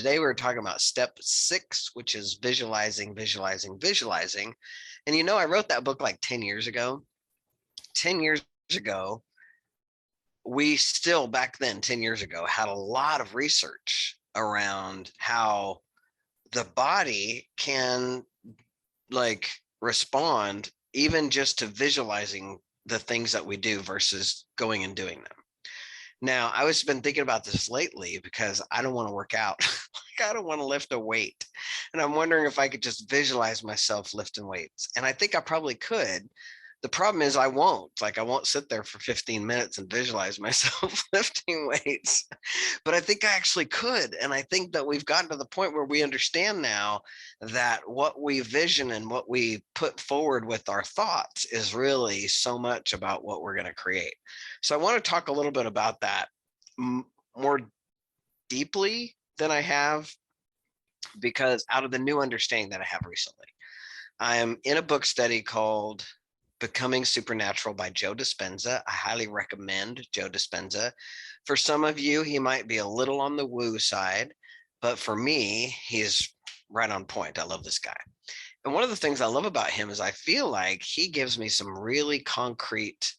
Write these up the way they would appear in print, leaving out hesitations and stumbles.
today we're talking about step 6, which is visualizing, visualizing, visualizing. And I wrote that book like 10 years ago. 10 years ago, we still back then, 10 years ago, had a lot of research around how the body can like respond even just to visualizing the things that we do versus going and doing them. Now, I was been thinking about this lately because I don't want to work out. Like I don't want to lift a weight. And I'm wondering if I could just visualize myself lifting weights. And I think I probably could. The problem is I won't. Like I won't sit there for 15 minutes and visualize myself lifting weights. But I think I actually could. And I think that we've gotten to the point where we understand now that what we vision and what we put forward with our thoughts is really so much about what we're going to create. So I want to talk a little bit about that more deeply than I have, because out of the new understanding that I have recently, I am in a book study called Becoming Supernatural by Joe Dispenza. I highly recommend Joe Dispenza. For some of you, he might be a little on the woo side, but for me, he's right on point. I love this guy. And one of the things I love about him is I feel like he gives me some really concrete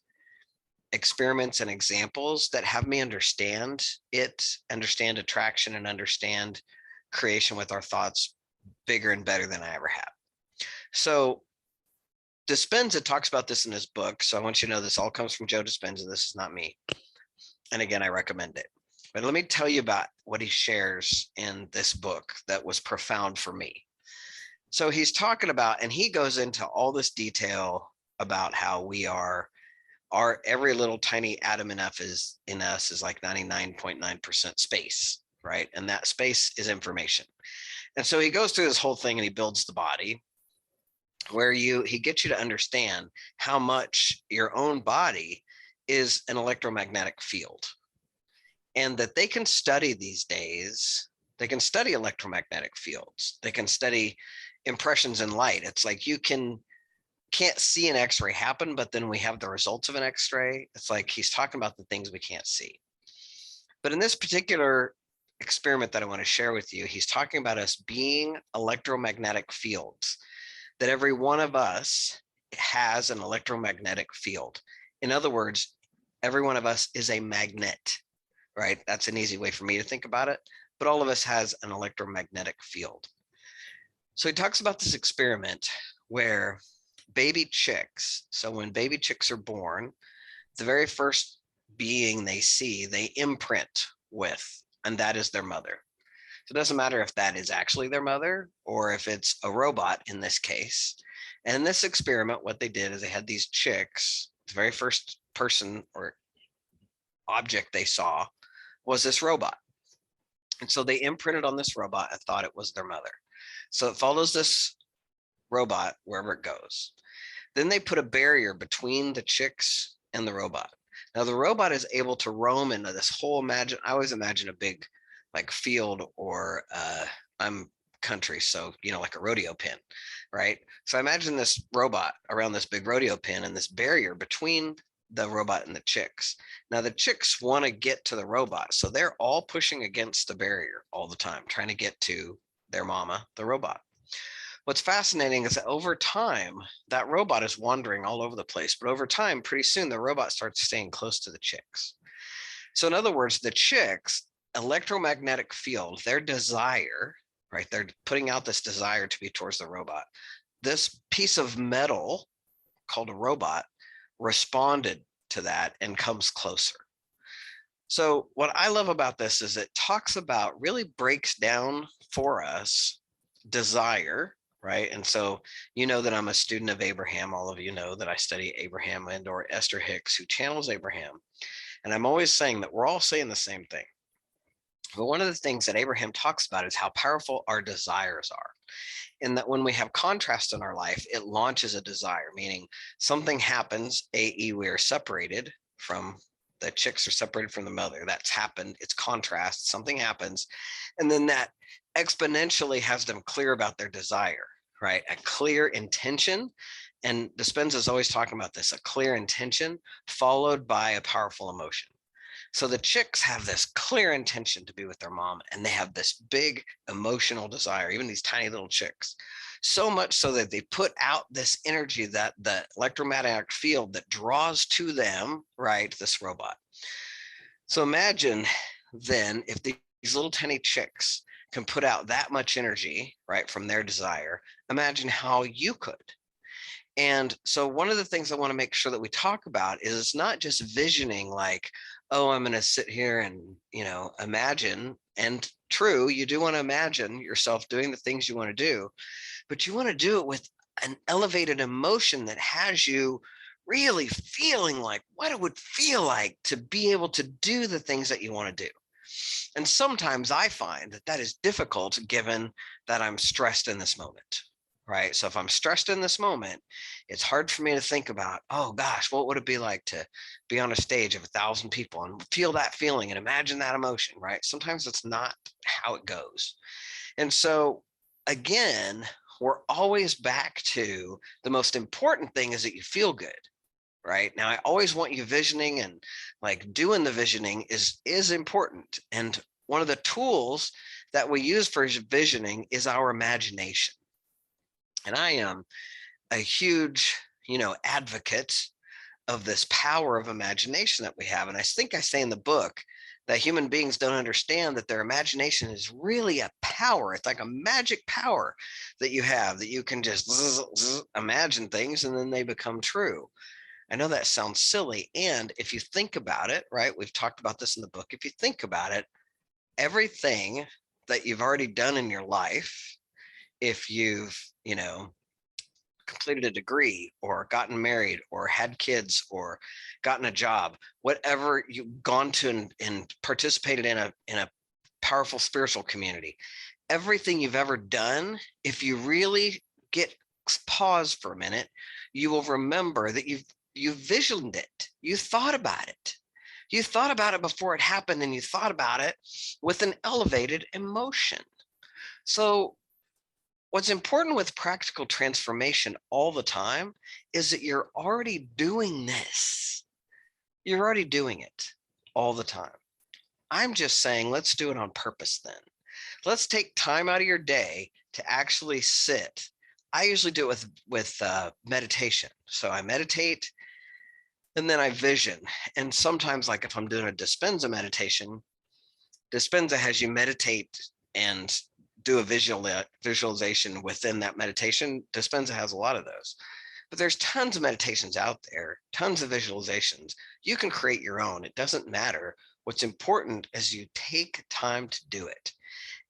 experiments and examples that have me understand attraction, and understand creation with our thoughts bigger and better than I ever have. So Dispenza talks about this in his book. So I want you to know this all comes from Joe Dispenza. This is not me. And again, I recommend it. But let me tell you about what he shares in this book that was profound for me. So he's talking about, and he goes into all this detail about how we are, our every little tiny atom in us is like 99.9% space, right? And that space is information. And so he goes through this whole thing and he builds the body, where he gets you to understand how much your own body is an electromagnetic field, and that they can study these days. They can study electromagnetic fields. They can study impressions in light. It's like you can't see an X-ray happen, but then we have the results of an X-ray. It's like he's talking about the things we can't see. But in this particular experiment that I want to share with you, he's talking about us being electromagnetic fields, that every one of us has an electromagnetic field. In other words, every one of us is a magnet, right? That's an easy way for me to think about it, but all of us has an electromagnetic field. So he talks about this experiment where baby chicks, so when baby chicks are born, the very first being they see, they imprint with, and that is their mother. So it doesn't matter if that is actually their mother or if it's a robot in this case. And in this experiment, what they did is they had these chicks, the very first person or object they saw was this robot. And so they imprinted on this robot and thought it was their mother. So it follows this robot wherever it goes. Then they put a barrier between the chicks and the robot. Now the robot is able to roam into this whole I always imagine a big like field, or I'm country, so like a rodeo pin, right? So I imagine this robot around this big rodeo pin and this barrier between the robot and the chicks. Now the chicks want to get to the robot, so they're all pushing against the barrier all the time, trying to get to their mama, the robot. What's fascinating is that over time, that robot is wandering all over the place, but over time, pretty soon the robot starts staying close to the chicks. So in other words, the chicks, electromagnetic field, their desire, right? They're putting out this desire to be towards the robot. This piece of metal called a robot responded to that and comes closer. So what I love about this is it talks about, really breaks down for us desire, right? And so that I'm a student of Abraham. All of you know that I study Abraham and or Esther Hicks, who channels Abraham. And I'm always saying that we're all saying the same thing. But one of the things that Abraham talks about is how powerful our desires are. And that when we have contrast in our life, it launches a desire, meaning something happens, i.e. we are separated from, the chicks are separated from the mother. That's happened. It's contrast. Something happens. And then that exponentially has them clear about their desire, right? A clear intention. And Dispenza is always talking about this, a clear intention followed by a powerful emotion. So the chicks have this clear intention to be with their mom, and they have this big emotional desire, even these tiny little chicks. So much so that they put out this energy, that the electromagnetic field that draws to them, right, this robot. So imagine then if these little tiny chicks can put out that much energy, right, from their desire, imagine how you could. And so one of the things I want to make sure that we talk about is not just visioning like, oh, I'm going to sit here and, imagine. And true, you do want to imagine yourself doing the things you want to do, but you want to do it with an elevated emotion that has you really feeling like what it would feel like to be able to do the things that you want to do. And sometimes I find that that is difficult given that I'm stressed in this moment, right? So if I'm stressed in this moment, it's hard for me to think about, oh gosh, what would it be like to be on a stage of 1,000 people and feel that feeling and imagine that emotion, right? Sometimes it's not how it goes. And so again, we're always back to the most important thing is that you feel good. Right now, I always want you visioning, and like doing the visioning is important. And one of the tools that we use for visioning is our imagination. And I am a huge, advocate of this power of imagination that we have. And I think I say in the book that human beings don't understand that their imagination is really a power. It's like a magic power that you have, that you can just imagine things and then they become true. I know that sounds silly. And if you think about it, right, we've talked about this in the book. If you think about it, everything that you've already done in your life, if you've, completed a degree or gotten married or had kids or gotten a job, whatever you've gone to and participated in a powerful spiritual community, everything you've ever done, if you really get pause for a minute, you will remember that you visioned it. You thought about it. You thought about it before it happened, and you thought about it with an elevated emotion. So what's important with practical transformation all the time is that you're already doing this. You're already doing it all the time. I'm just saying, let's do it on purpose then. Let's take time out of your day to actually sit. I usually do it with meditation. So I meditate and then I vision. And sometimes, like if I'm doing a Dispenza meditation, Dispenza has you meditate and do a visualization within that meditation. Dispenza has a lot of those, but there's tons of meditations out there, tons of visualizations. You can create your own. It doesn't matter. What's important is you take time to do it.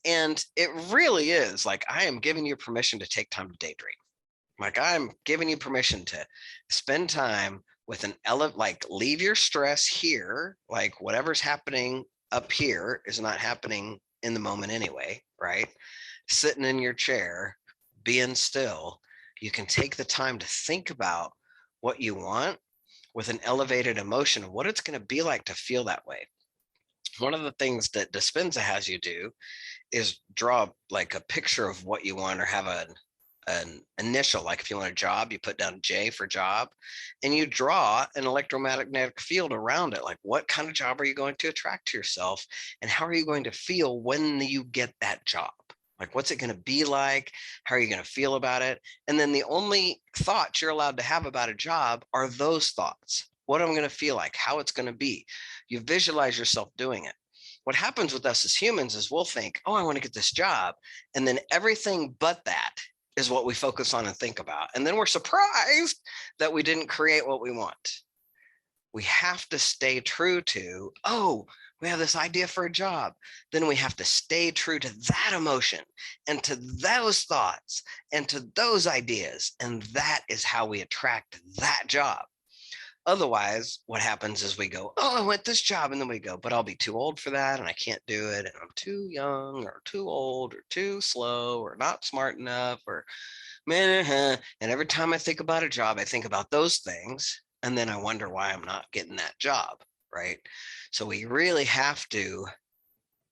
And it really is like, I am giving you permission to take time to daydream. Like I'm giving you permission to spend time with like leave your stress here, like whatever's happening up here is not happening in the moment anyway, right? Sitting in your chair, being still, you can take the time to think about what you want with an elevated emotion of what it's going to be like to feel that way. One of the things that Dispenza has you do is draw like a picture of what you want, or have an initial, like if you want a job, you put down J for job, and you draw an electromagnetic field around it. Like what kind of job are you going to attract to yourself, and how are you going to feel when you get that job? Like what's it going to be like? How are you going to feel about it? And then the only thoughts you're allowed to have about a job are those thoughts. What I'm going to feel like, how it's going to be. You visualize yourself doing it. What happens with us as humans is we'll think, oh, I want to get this job. And then everything but that is what we focus on and think about. And then we're surprised that we didn't create what we want. We have to stay true to, oh, we have this idea for a job. Then we have to stay true to that emotion and to those thoughts and to those ideas. And that is how we attract that job. Otherwise, what happens is we go, oh, I want this job. And then we go, but I'll be too old for that. And I can't do it. And I'm too young or too old or too slow or not smart enough or man. And every time I think about a job, I think about those things. And then I wonder why I'm not getting that job. Right. So we really have to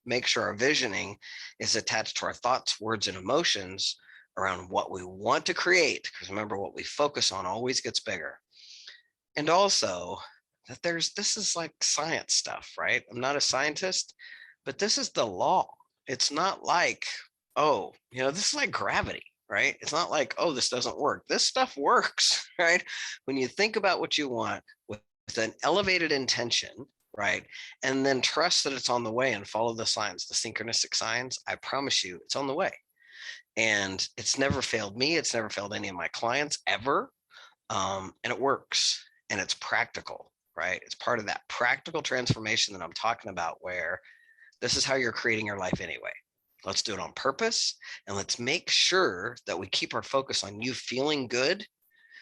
make sure our visioning is attached to our thoughts, words, and emotions around what we want to create. Because remember, what we focus on always gets bigger. And also, that this is like science stuff, right? I'm not a scientist, but this is the law. It's not like, oh, this is like gravity, right? It's not like, oh, this doesn't work. This stuff works, right? When you think about what you want with an elevated intention, right? And then trust that it's on the way and follow the signs, the synchronistic signs, I promise you it's on the way. And it's never failed me. It's never failed any of my clients ever. And it works and it's practical, right? It's part of that practical transformation that I'm talking about, where this is how you're creating your life anyway. Let's do it on purpose, and let's make sure that we keep our focus on you feeling good,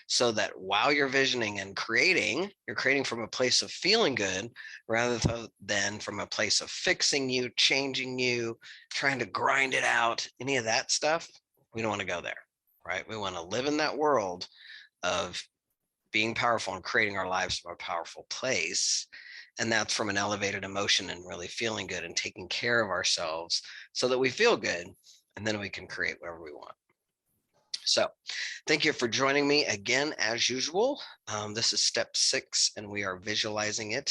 so that while you're visioning and creating, you're creating from a place of feeling good rather than from a place of fixing you, changing you, trying to grind it out, any of that stuff. We don't want to go there, right? We want to live in that world of being powerful and creating our lives from a powerful place. And that's from an elevated emotion and really feeling good and taking care of ourselves so that we feel good. And then we can create whatever we want. So thank you for joining me again, as usual. This is step 6, and we are visualizing it